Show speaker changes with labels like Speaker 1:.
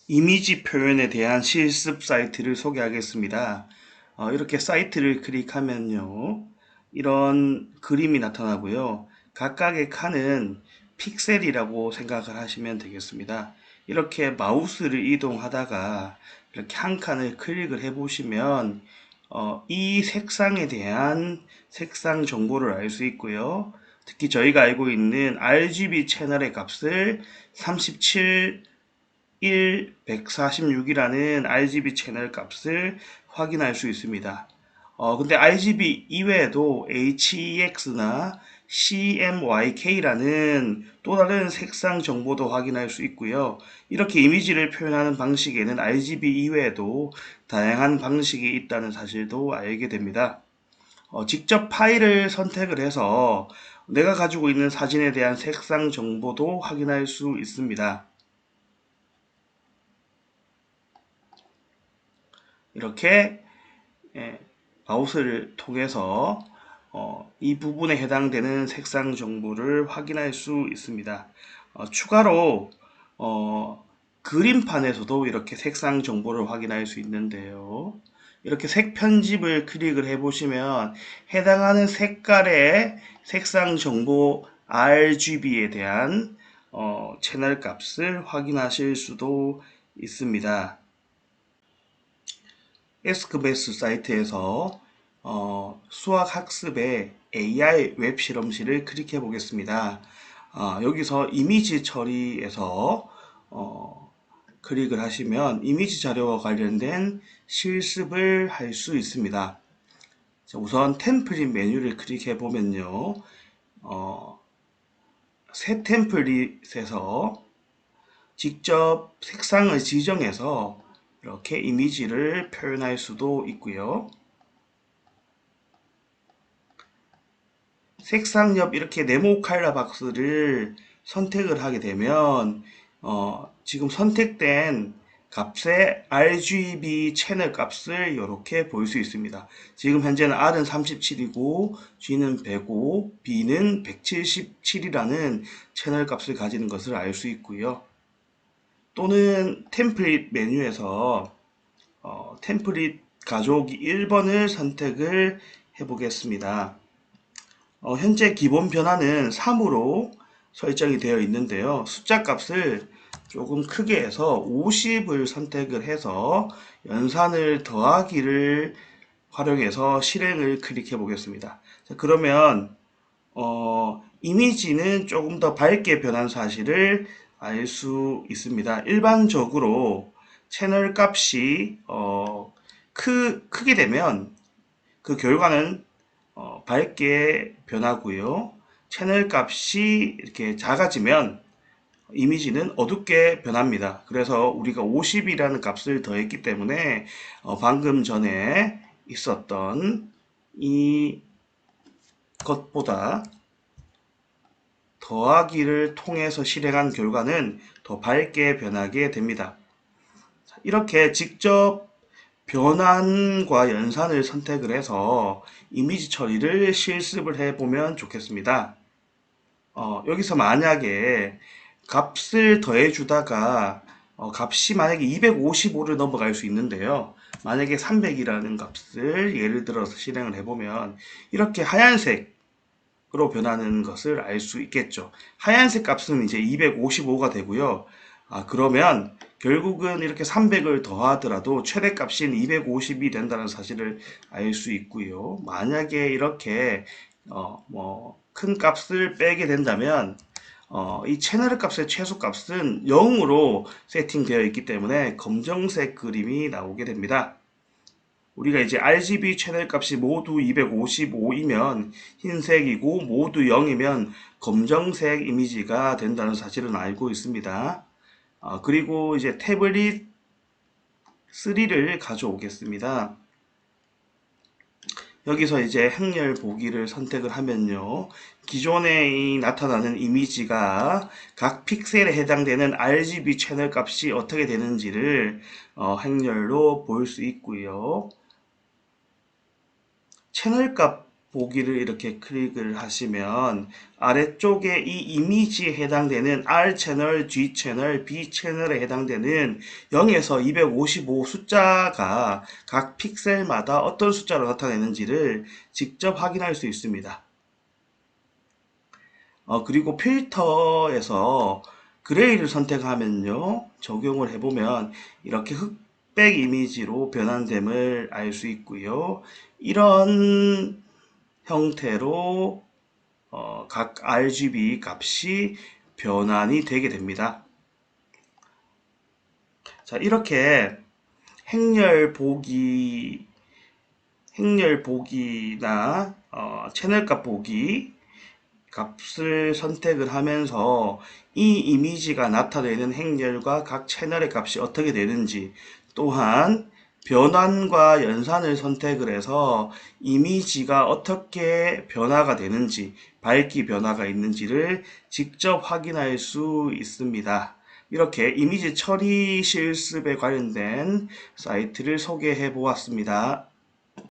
Speaker 1: 이미지 표현에 대한 실습 사이트를 소개하겠습니다. 이렇게 사이트를 클릭하면요. 이런 그림이 나타나고요. 각각의 칸은 픽셀이라고 생각을 하시면 되겠습니다. 이렇게 마우스를 이동하다가 이렇게 한 칸을 클릭을 해 보시면 이 색상에 대한 색상 정보를 알 수 있고요. 특히 저희가 알고 있는 RGB 채널의 값을 37 146이라는 RGB 채널 값을 확인할 수 있습니다. 근데 RGB 이외에도 HEX나 CMYK라는 또 다른 색상 정보도 확인할 수 있고요. 이렇게 이미지를 표현하는 방식에는 RGB 이외에도 다양한 방식이 있다는 사실도 알게 됩니다. 직접 파일을 선택을 해서 내가 가지고 있는 사진에 대한 색상 정보도 확인할 수 있습니다. 이렇게 예, 마우스를 통해서 이 부분에 해당되는 색상 정보를 확인할 수 있습니다. 추가로 그림판에서도 이렇게 색상 정보를 확인할 수 있는데요. 이렇게 색 편집을 클릭을 해 보시면 해당하는 색깔의 색상 정보 RGB에 대한 채널 값을 확인하실 수도 있습니다. 에스크베스 사이트에서 수학학습의 AI 웹 실험실을 클릭해 보겠습니다. 여기서 이미지 처리에서 클릭을 하시면 이미지 자료와 관련된 실습을 할 수 있습니다. 우선 템플릿 메뉴를 클릭해 보면요. 새 템플릿에서 직접 색상을 지정해서 이렇게 이미지를 표현할 수도 있고요. 색상 옆 이렇게 네모 칼라 박스를 선택을 하게 되면 지금 선택된 값의 RGB 채널 값을 이렇게 볼 수 있습니다. 지금 현재는 R은 37이고 G는 105, B는 177이라는 채널 값을 가지는 것을 알 수 있고요. 또는 템플릿 메뉴에서 템플릿 가져오기 1번을 선택을 해 보겠습니다. 현재 기본 변화는 3으로 설정이 되어 있는데요. 숫자 값을 조금 크게 해서 50을 선택을 해서 연산을 더하기를 활용해서 실행을 클릭해 보겠습니다. 자, 그러면 이미지는 조금 더 밝게 변한 사실을 알 수 있습니다. 일반적으로 채널 값이 크게 되면 그 결과는 밝게 변하고요. 채널 값이 이렇게 작아지면 이미지는 어둡게 변합니다. 그래서 우리가 50이라는 값을 더했기 때문에 방금 전에 있었던 이 것보다 더하기를 통해서 실행한 결과는 더 밝게 변하게 됩니다. 이렇게 직접 변환과 연산을 선택을 해서 이미지 처리를 실습을 해보면 좋겠습니다. 여기서 만약에 값을 더해주다가 값이 만약에 255를 넘어갈 수 있는데요. 만약에 300이라는 값을 예를 들어서 실행을 해보면 이렇게 하얀색으로 변하는 것을 알 수 있겠죠. 하얀색 값은 이제 255가 되고요. 그러면 결국은 이렇게 300을 더하더라도 최대값인 250이 된다는 사실을 알 수 있고요. 만약에 이렇게 큰 값을 빼게 된다면 이 채널 값의 최소값은 0으로 세팅되어 있기 때문에 검정색 그림이 나오게 됩니다. 우리가 이제 RGB 채널 값이 모두 255이면 흰색이고 모두 0이면 검정색 이미지가 된다는 사실은 알고 있습니다. 그리고 이제 태블릿 3를 가져오겠습니다. 여기서 이제 행렬 보기를 선택을 하면요. 기존에 나타나는 이미지가 각 픽셀에 해당되는 RGB 채널 값이 어떻게 되는지를 행렬로 볼 수 있고요. 채널 보기를 이렇게 클릭을 하시면 아래쪽에 이 이미지에 해당되는 R 채널, G 채널, B 채널에 해당되는 0에서 255 숫자가 각 픽셀마다 어떤 숫자로 나타내는지를 직접 확인할 수 있습니다. 그리고 필터에서 그레이를 선택하면요, 적용을 해보면 이렇게 흑백 이미지로 변환됨을 알 수 있고요. 이런 형태로 각 RGB 값이 변환이 되게 됩니다. 자, 이렇게 행렬 보기나 채널 값 보기 값을 선택을 하면서 이 이미지가 나타내는 행렬과 각 채널의 값이 어떻게 되는지, 또한 변환과 연산을 선택을 해서 이미지가 어떻게 변화가 되는지, 밝기 변화가 있는지를 직접 확인할 수 있습니다. 이렇게 이미지 처리 실습에 관련된 사이트를 소개해 보았습니다.